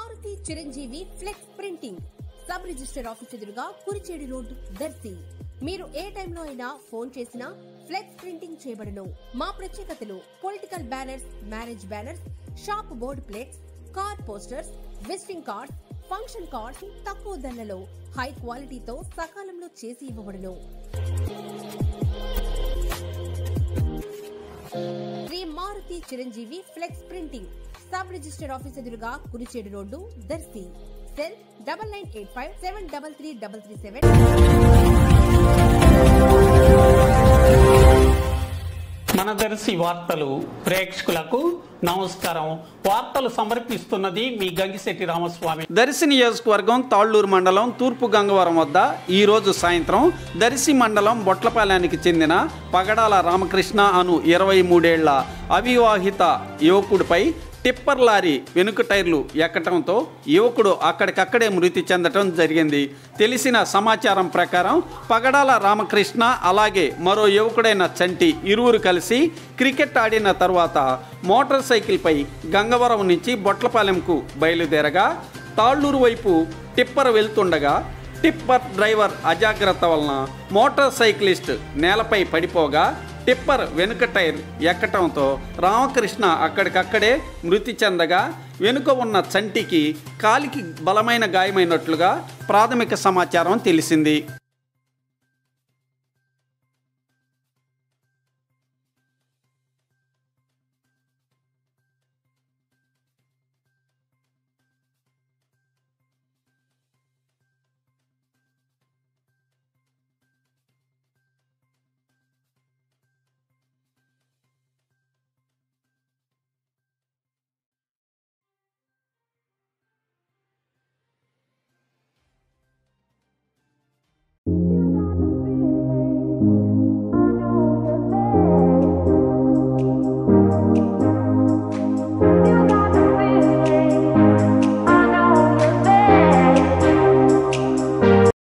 Maruti Chiranjeevi flex printing sub register office ఎదురుగా Kurichedu road Darsi. మీరు ఏ టైంలో అయినా ఫోన్ చేసినా ఫ్లెక్స్ ప్రింటింగ్ చేయబడును. మా ప్రత్యేకతలు political banners, marriage banners, shop board plates, car posters, visiting cards, function cards తక్కువ ధరలలో హై క్వాలిటీతో సకాలంలో చేసి ఇవ్వబడును. Shri Maruti Chiranjeevi flex printing sub register office ఎదురుగా కురిచేడు రోడ్డు దర్శి. సెల్ 9985733337. మన దర్శి వార్తలు ప్రేక్షకులకు నమస్కారం. వార్తలు సమర్పిస్తున్నది మీ గంగిశెట్టి రామస్వామి. దర్శి నియోజకవర్గం తాళ్లూరు మండలం తూర్పు గంగవరం వద్ద ఈరోజు సాయంత్రం దర్శి మండలం బొట్లపాలెనికి చెందిన పగడాల రామకృష్ణ అను 23 ఏళ్ల అవివాహిత యువకుడిపై టిప్పర్ లారీ వెనుక టైర్లు ఎక్కటంతో యువకుడు అక్కడికక్కడే మృతి చెందటం జరిగింది. తెలిసిన సమాచారం ప్రకారం పగడాల రామకృష్ణ అలాగే మరో యువకుడైన చంటి ఇరువురు కలిసి క్రికెట్ ఆడిన తర్వాత మోటార్ సైకిల్పై గంగవరం నుంచి బొట్లపాలెంకు బయలుదేరగా తాళ్లూరు వైపు టిప్పర్ వెళ్తుండగా టిప్పర్ డ్రైవర్ అజాగ్రత్త వలన మోటార్ సైక్లిస్ట్ నేలపై పడిపోగా టిప్పర్ వెనుక టైర్ ఎక్కటంతో రామకృష్ణ అక్కడికక్కడే మృతి చెందగా వెనుక ఉన్న చంటికి కాలికి బలమైన గాయమైనట్లుగా ప్రాథమిక సమాచారం తెలిసింది.